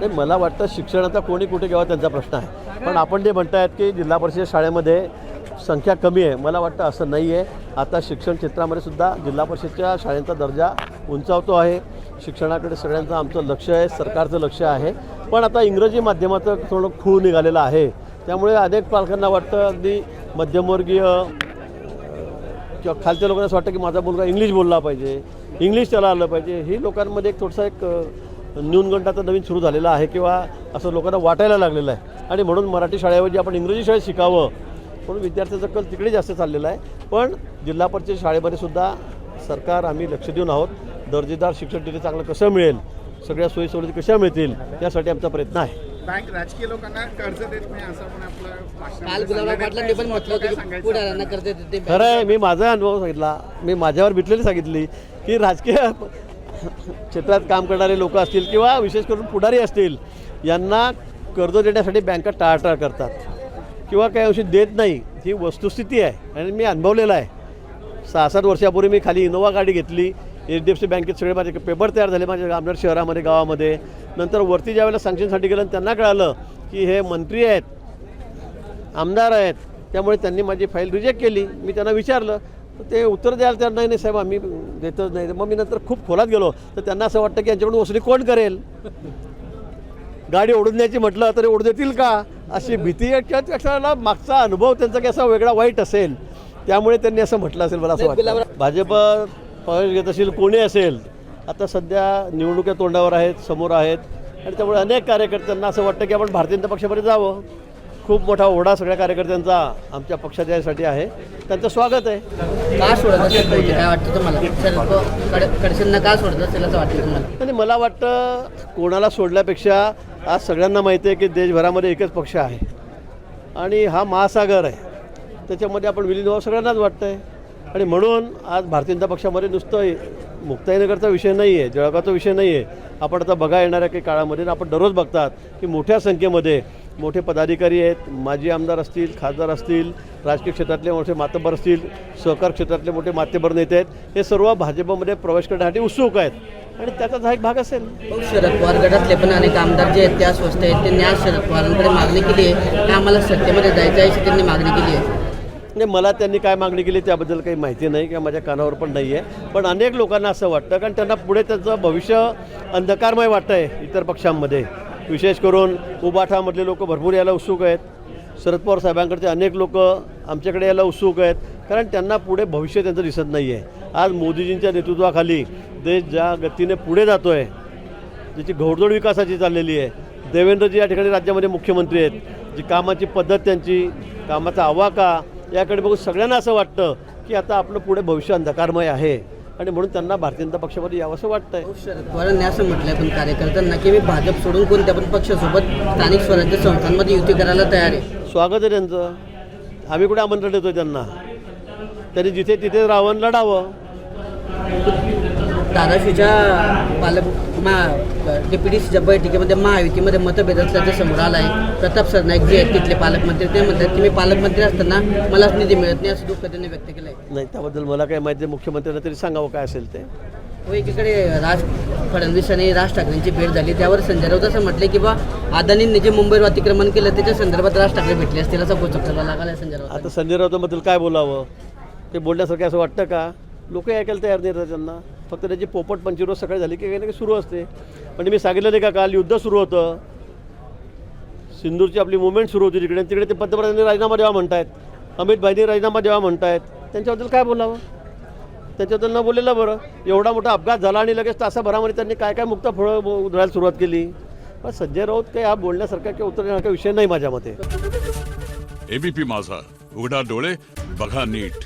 नाही, मला वाटतं शिक्षणाचा कोणी कुठे घ्यावा त्यांचा प्रश्न आहे. पण आपण जे म्हणतायत की जिल्हा परिषद शाळेमध्ये संख्या कमी आहे, मला वाटतं असं नाही आहे. आता शिक्षण क्षेत्रामध्ये सुद्धा जिल्हा परिषदच्या शाळेंचा दर्जा उंचावतो आहे. शिक्षणाकडे सगळ्यांचं आमचं लक्ष आहे, सरकारचं लक्ष आहे. पण आता इंग्रजी माध्यमाचं थोडं खूळ निघालेलं आहे. त्यामुळे अनेक पालकांना वाटतं, अगदी मध्यमवर्गीय किंवा खालच्या लोकांना असं वाटतं की माझा मुलगा इंग्लिश बोलला पाहिजे, इंग्लिश त्याला आलं पाहिजे. ही लोकांमध्ये एक थोडासा एक न्यूनगंड आता नवीन सुरू झालेला आहे किंवा असं लोकांना वाटायला लागलेलं आहे. आणि म्हणून मराठी शाळेऐवजी आपण इंग्रजी शाळेत शिकावं म्हणून विद्यार्थ्याचा कल तिकडे जास्त चाललेला आहे. पण जिल्हा परिषद शाळेमध्ये सुद्धा सरकार आम्ही लक्ष देऊन आहोत. दर्जेदार शिक्षण तिथे चांगलं कसं मिळेल, सगळ्या सोयीसुविधा कशा मिळतील यासाठी आमचा प्रयत्न आहे. बँक राजकीय लोकांना कर्ज देत नाही असं पण आपलं काल गुलाबराव पाटलांनी पण म्हटलं होतं की पुढाऱ्यांना कर्ज देते. खरं आहे, मी माझा अनुभव सांगितला. मी माझ्यावर बितलेली सांगितली की राजकीय क्षेत्रात काम करणारे लोक असतील किंवा विशेष करून पुढारी असतील, यांना कर्ज देण्यासाठी बँका टाळाटाळ करतात किंवा काही अंशी देत नाही. ही वस्तुस्थिती आहे आणि मी अनुभवलेलं आहे. 6-7 वर्षापूर्वी मी खाली इनोवा गाडी घेतली. HDFC बँकेत सगळे माझे पेपर तयार झाले माझ्या आमदार शहरामध्ये, गावामध्ये. नंतर वरती ज्यावेळेला सँक्शनसाठी गेलं त्यांना कळालं की हे मंत्री आहेत, आमदार आहेत, त्यामुळे त्यांनी माझी फाईल रिजेक्ट केली. मी त्यांना विचारलं तर ते उत्तर द्यायला तर नाही साहेब आम्ही देतच नाही. मग मी नंतर खूप खोलात गेलो तर त्यांना असं वाटतं की यांच्याकडून वसुली कोण करेल, गाडी ओढून द्यायची म्हटलं तरी ओढ देतील का, अशी भीती किंवा मागचा अनुभव त्यांचा की असा वेगळा वाईट असेल, त्यामुळे त्यांनी असं म्हटलं असेल. मला असं वाटतं भाजप प्रवेश घेत असेल, कोणी असेल, आता सध्या निवडणुका तोंडावर आहेत, समोर आहेत. आणि त्यामुळे अनेक कार्यकर्त्यांना असं वाटतं की आपण भारतीय जनता पक्षामध्ये जावं. खूप मोठा ओढा सगळ्या कार्यकर्त्यांचा आमच्या पक्षात यासाठी आहे. त्यांचं स्वागत आहे. का सोडत असेल पाहिजे काय वाटतं तुम्हाला? खडसेंना का सोडत असेल असं वाटतं तुम्हाला? आणि मला वाटतं कोणाला सोडल्यापेक्षा आज सगळ्यांना माहिती आहे की देशभरामध्ये एकच पक्ष आहे आणि हा महासागर आहे, त्याच्यामध्ये आपण विलीन व्हावं सगळ्यांनाच वाटतं आहे. आणि म्हणून आज भारतीय जनता पक्षामध्ये नुसतं मुक्ताईनगरचा विषय नाही आहे, जळगावचा विषय नाही आहे. आपण आता बघा येणाऱ्या काही काळामध्ये आपण दररोज बघतात की मोठ्या संख्येमध्ये मोठे पदाधिकारी आहेत, माजी आमदार असतील, खासदार असतील, राजकीय क्षेत्रातले मोठे मातब्बर असतील, सहकार क्षेत्रातले मोठे मातब्बर नेते आहेत, हे सर्व भाजपमध्ये प्रवेश करण्यासाठी उत्सुक आहेत. आणि त्याचाच हा एक भाग असेल. शरद पवार गटातले पण अनेक आमदार जे आहेत ते अस्वस्थ आहेत. त्यांनी आज शरद पवारांकडे मागणी केली आहे की आम्हाला सत्तेमध्ये जायचं आहे, अशी त्यांनी मागणी केली आहे. नाही, मला त्यांनी काय मागणी केली त्याबद्दल काही माहिती नाही किंवा माझ्या कानावर पण नाही आहे. पण अनेक लोकांना असं वाटतं कारण त्यांना पुढे त्यांचं भविष्य अंधकारमय वाटतं आहे. इतर पक्षांमध्ये विशेष करून उबाठामधले लोक भरपूर यायला उत्सुक आहेत. शरद पवार साहेबांकडचे अनेक लोक आमच्याकडे यायला उत्सुक आहेत कारण त्यांना पुढे भविष्य त्यांचं दिसत नाही आहे. आज मोदीजींच्या नेतृत्वाखाली देश ज्या गतीने पुढे जातो आहे, ज्याची घोडदौड विकासाची चाललेली आहे, देवेंद्रजी या ठिकाणी राज्यामध्ये मुख्यमंत्री आहेत, जी कामाची पद्धत, त्यांची कामाचा आवाका, याकडे बघून सगळ्यांना असं वाटतं की आता आपलं पुढे भविष्य अंधकारमय आहे. आणि म्हणून त्यांना भारतीय जनता पक्षामध्ये यावं असं वाटतंय. शरद पवारांनी असं म्हटलंय पण कार्यकर्त्यांना की मी भाजप सोडून कोणत्या पण पक्षासोबत स्थानिक स्वराज्य संस्थांमध्ये युती करायला तयार आहे. स्वागत आहे त्यांचं. आम्ही कुठे आमंत्रण देतो त्यांना? त्यांनी जिथे तिथे राहावं, लढावं. धाराशिवच्या डेप्युटीच्या बैठकीमध्ये महायुतीमध्ये मतभेद असल्याचं समोर आलं आहे. प्रताप सरनाईक जे आहेत तिथले पालकमंत्री, ते म्हणतात की मी पालकमंत्री असताना मलाच निधी मिळत नाही, असं दुःख त्यांनी व्यक्त केलं आहे. नाही, त्याबद्दल मला काय माहिती आहे. मुख्यमंत्र्यांना तरी सांगावं काय असेल ते. एकीकडे फडणवीस आणि राज ठाकरेंची भेट झाली, त्यावर संजय राऊत असं म्हटलं की बा अदानींनी जे मुंबईवर अतिक्रमण केलं त्याच्या संदर्भात राज ठाकरे भेटले असतील असा गोचर लागला संजय राऊत. आता संजय राऊतांबद्दल काय बोलावं? ते बोलण्यासारखं असं वाटतं का? लोक ऐकायला तयार नाही राहतात त्यांना. फक्त त्याची पोपट पंचवीस रोज सकाळी झाली की काही ना काही सुरू असते. म्हणजे मी सांगितलं नाही का, काल युद्ध सुरू होतं, सिंदूरची आपली मुवमेंट सुरू होती तिकडे, तिकडे ते पंतप्रधानांनी राजीनामा द्यावा म्हणतायत, अमित भाईंनी राजीनामा द्यावा म्हणतायत. त्यांच्याबद्दल काय बोलावं? त्याच्याबद्दल न बोललेलं बरं. एवढा मोठा अपघात झाला आणि लगेच तासाभरामध्ये त्यांनी काय काय मुक्त फळं उधळायला सुरुवात केली. पण संजय राऊत काही हा बोलण्यासारखा किंवा उत्तर देण्यासारखा विषय नाही माझ्या मते. ABP माझा, उघडा डोळे बघा नीट.